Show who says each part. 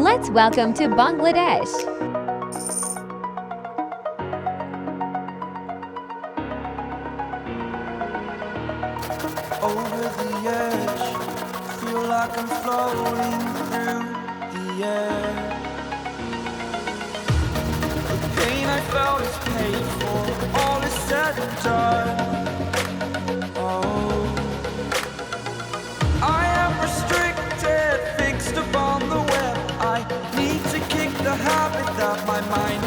Speaker 1: Let's welcome to Bangladesh.
Speaker 2: Over the edge, feel like I'm floating through the air. The pain I felt is paid for, all is said and done. Oh, I am restricted, fixed upon the web. I need to kick the habit that my mind